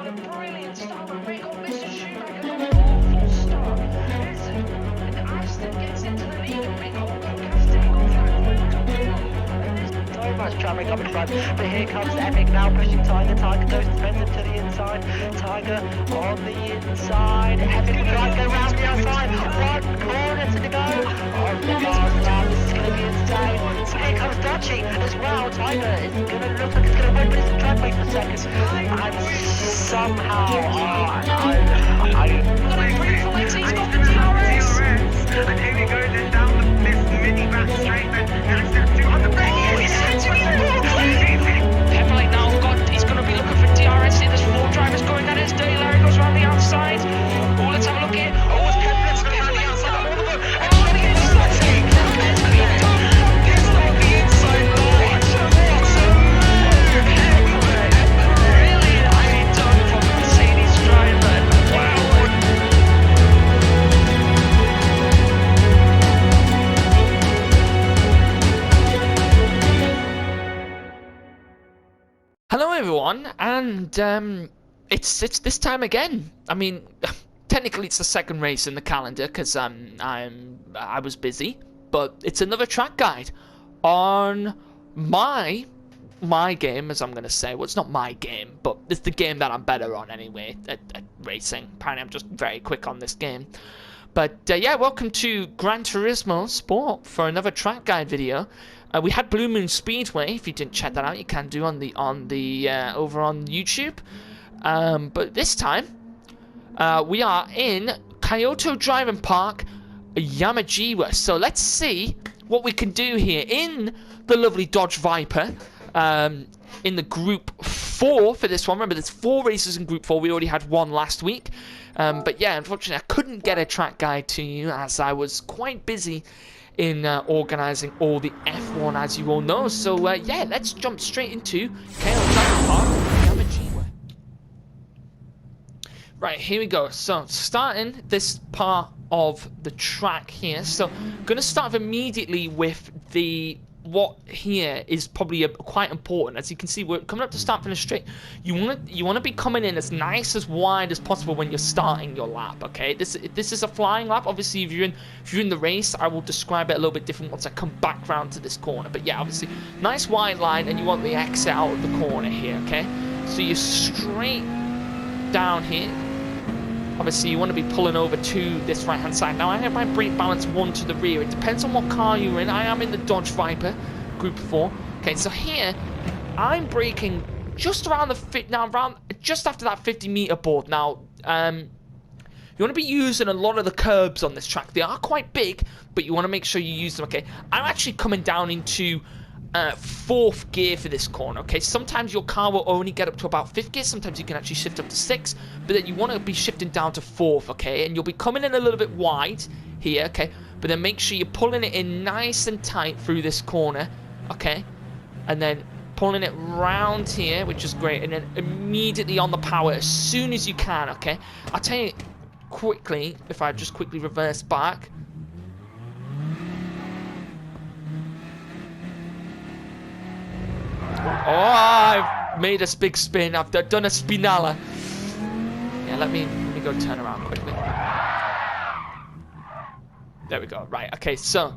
What a brilliant start, but we got Mr. Schumacher got an awful start. Aston gets into the lead and we got casting off that World Cup win. So much traffic up in front, but here comes Epic now pushing Tiger. Tiger goes defensive to the inside. Tiger on the inside. Epic will try to go round the outside. One corner to go. On the last lap, this is going to be insane. So here comes Dutchy as well. Tiger is going to look like it's going to win, but it's a drag race for seconds. And somehow, He's got the DRS. And here he goes then down this mini back straight. And now he's on the brake. Pepperley now he's going to be looking for DRS here. There's 4 drivers going at it. Dirty Larry goes around the outside. Oh, let's have a look here. Oh, it's Pepperley's going around the outside. On the inside. Gets on the inside line. Brilliantly done from the Mercedes driver. Wow. Hello everyone, and it's this time again. I mean, technically it's the second race in the calendar because I was busy, but it's another track guide on my game, as I'm gonna say. Well, it's not my game, but it's the game that I'm better on anyway at racing. Apparently, I'm just very quick on this game. But yeah, welcome to Gran Turismo Sport for another track guide video. We had Blue Moon Speedway. If you didn't check that out, you can do on the over on YouTube. But this time, we are in Kyoto Driving Park, Yamagiwa. So let's see what we can do here in the lovely Dodge Viper. In the Group 4 for this one. Remember, there's 4 races in Group 4. We already had 1 last week. But yeah, unfortunately, I couldn't get a track guide to you as I was quite busy in organising all the F1, as you all know. So yeah, let's jump straight into Kyoto Driving Park, Yamagiwa. Right, here we go. So starting this part of the track here. So I'm going to start immediately with what here is probably quite important. As you can see, we're coming up to start finish straight. You want to be coming in as nice, as wide as possible when you're starting your lap. Okay, this is a flying lap. Obviously, if you're in the race, I will describe it a little bit different once I come back round to this corner. But yeah, obviously, nice wide line, and you want the exit out of the corner here. Okay, so you're straight down here. Obviously, you want to be pulling over to this right-hand side. Now, I have my brake balance 1 to the rear. It depends on what car you're in. I am in the Dodge Viper, Group 4. Okay, so here, I'm braking just around just after that 50-meter board. Now, you want to be using a lot of the curbs on this track. They are quite big, but you want to make sure you use them. Okay, I'm actually coming down into 4th gear for this corner. Okay, sometimes your car will only get up to about 5th gear. Sometimes you can actually shift up to 6th, but then you want to be shifting down to 4th. Okay, and you'll be coming in a little bit wide here. Okay, but then make sure you're pulling it in nice and tight through this corner. Okay, and then pulling it round here, which is great, and then immediately on the power as soon as you can. Okay, I'll tell you quickly, if I just quickly reverse back. Oh, I've made a big spin. I've done a spinala. Yeah, let me go turn around quickly. There we go. Right, okay, so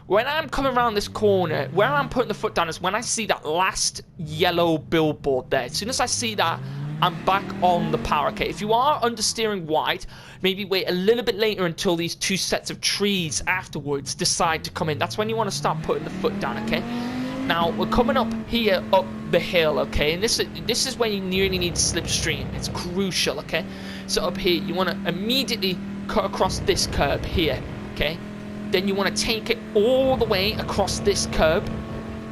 when I'm coming around this corner, where I'm putting the foot down is when I see that last yellow billboard there. As soon as I see that, I'm back on the power. Okay, if you are understeering wide, maybe wait a little bit later until these 2 sets of trees afterwards decide to come in. That's when you want to start putting the foot down, okay? Now, we're coming up here, up the hill, okay? And this is where you nearly need slipstream. It's crucial, okay? So up here, you want to immediately cut across this curb here, okay? Then you want to take it all the way across this curb.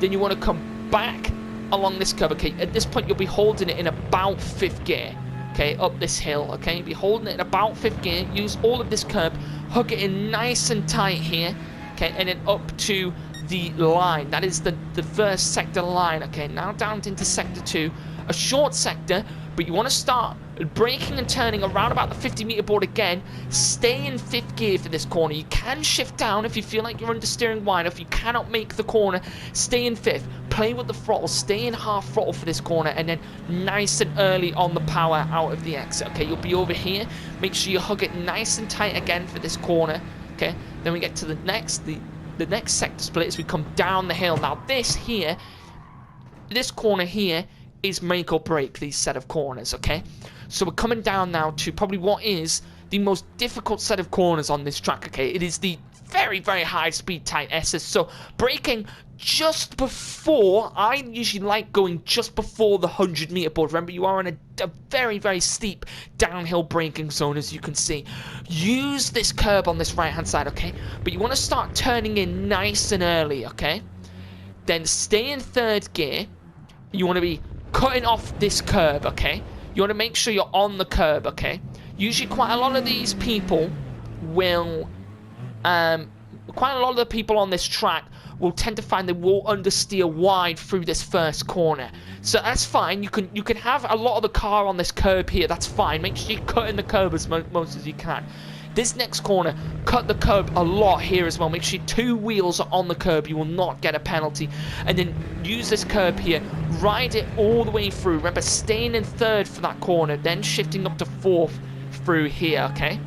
Then you want to come back along this curb, okay? At this point, you'll be holding it in about 5th gear, okay? Up this hill, okay? You'll be holding it in about 5th gear. Use all of this curb. Hook it in nice and tight here, okay? And then up to the line. That is the first sector line. Okay, now down into sector 2, a short sector, But you want to start braking and turning around about the 50-meter board again. Stay in 5th gear for this corner. You can shift down if you feel like you're understeering wide. If you cannot make the corner, stay in 5th. Play with the throttle. Stay in half throttle for this corner, and then nice and early on the power out of the exit. Okay, you'll be over here. Make sure you hug it nice and tight again for this corner. Okay, then we get to the next sector split as we come down the hill. Now this corner here is make or break these set of corners, okay? So we're coming down now to probably what is the most difficult set of corners on this track, okay? It is the very, very high speed tight S's. So braking just before, I usually like going just before the 100-meter board. Remember, you are in a very, very steep downhill braking zone, as you can see. Use this curb on this right-hand side, okay? But you want to start turning in nice and early, okay? Then stay in 3rd gear. You want to be cutting off this curb, okay? You want to make sure you're on the curb, okay? Usually quite a lot of these people will, quite a lot of the people on this track will tend to find they will understeer wide through this first corner. So that's fine. You can have a lot of the car on this curb here. That's fine. Make sure you cut in the curb as most as you can. This next corner, cut the curb a lot here as well. Make sure 2 wheels are on the curb. You will not get a penalty. And then use this curb here. Ride it all the way through. Remember, staying in 3rd for that corner. Then shifting up to 4th through here, okay?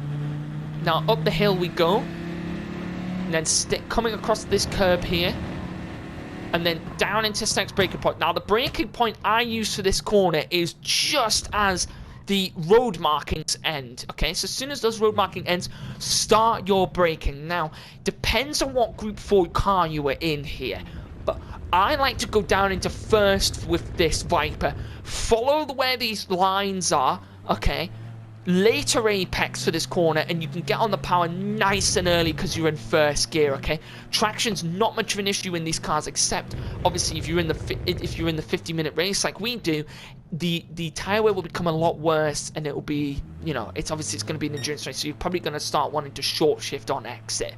Now, up the hill we go. And then coming across this curb here. And then down into this next braking point. Now, the braking point I use for this corner is just as the road markings end, okay? So as soon as those road marking ends, start your braking. Now, depends on what Group 4 car you were in here, but I like to go down into 1st with this Viper. Follow where these lines are, okay? Later apex for this corner, and you can get on the power nice and early because you're in 1st gear, okay? Traction's not much of an issue in these cars, except obviously if you're in the 50-minute race like we do, the tire wear will become a lot worse, and it will be, you know, it's going to be an endurance race, so you're probably going to start wanting to short shift on exit.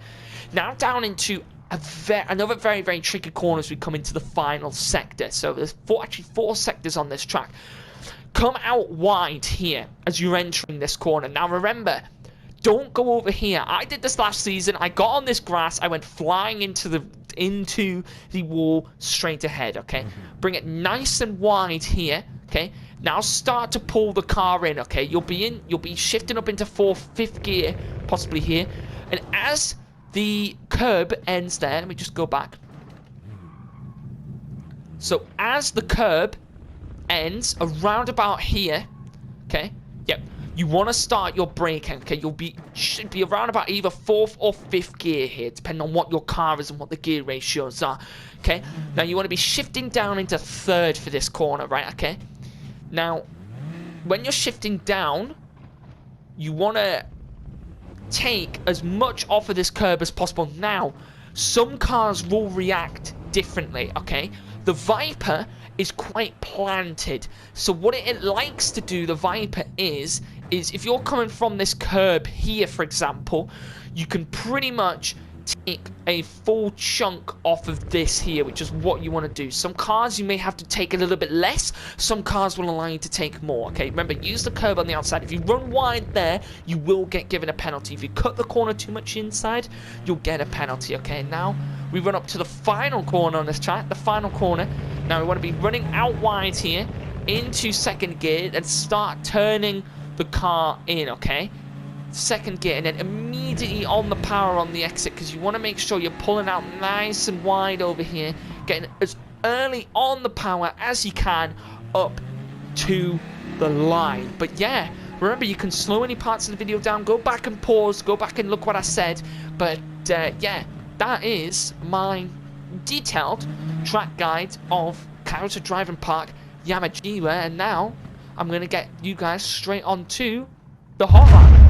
Now down into another very, very tricky corner as we come into the final sector. So there's actually four sectors on this track. Come out wide here as you're entering this corner. Now remember, don't go over here. I did this last season. I got on this grass. I went flying into the wall straight ahead, okay? Bring it nice and wide here, okay? Now start to pull the car in, okay? You'll be shifting up into 4th, 5th gear, possibly here. And as the curb ends there, let me just go back. So as the curb ends around about here, okay? Yep. You want to start your braking, okay? Should be around about either 4th or 5th gear here, depending on what your car is and what the gear ratios are, okay? Now you want to be shifting down into 3rd for this corner, right? Okay. Now, when you're shifting down, you want to take as much off of this curb as possible. Now, some cars will react differently, okay? The Viper is quite planted, so what it likes to do, the Viper, is if you're coming from this curb here, for example, you can pretty much take a full chunk off of this here, which is what you want to do. Some cars you may have to take a little bit less, some cars will allow you to take more, okay? Remember, use the curb on the outside. If you run wide there, you will get given a penalty. If you cut the corner too much inside, you'll get a penalty, okay? Now we run up to the final corner on this track, the final corner. Now we want to be running out wide here into 2nd gear and start turning the car in, okay? 2nd gear, and then immediately on the power on the exit, because you want to make sure you're pulling out nice and wide over here, getting as early on the power as you can up to the line. But yeah, remember, you can slow any parts of the video down, go back and pause, go back and look what I said. But yeah, that is my detailed track guide of Kyoto Driving Park Yamagiwa, and now I'm going to get you guys straight on to the hot lap.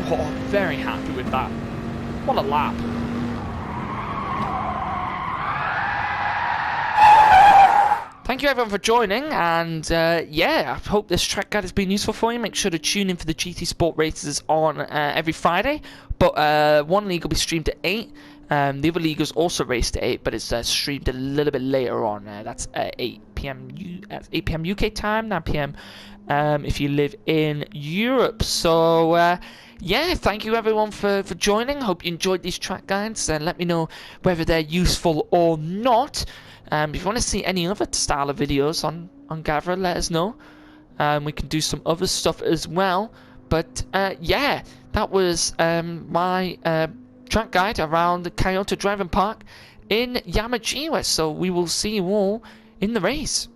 Oh, very happy with that. What a lap. Thank you everyone for joining, and yeah, I hope this track guide has been useful for you. Make sure to tune in for the GT Sport races on every Friday, but one league will be streamed at 8. The other league is also raced at 8, but it's streamed a little bit later on. That's 8 p.m. 8 p.m. UK time, 9 p.m. If you live in Europe. So yeah, thank you everyone for joining. Hope you enjoyed these track guides, and let me know whether they're useful or not. If you want to see any other style of videos on Gavra, let us know. We can do some other stuff as well. But yeah, that was my track guide around the Kyoto Driving Park in Yamagiwa. So we will see you all in the race.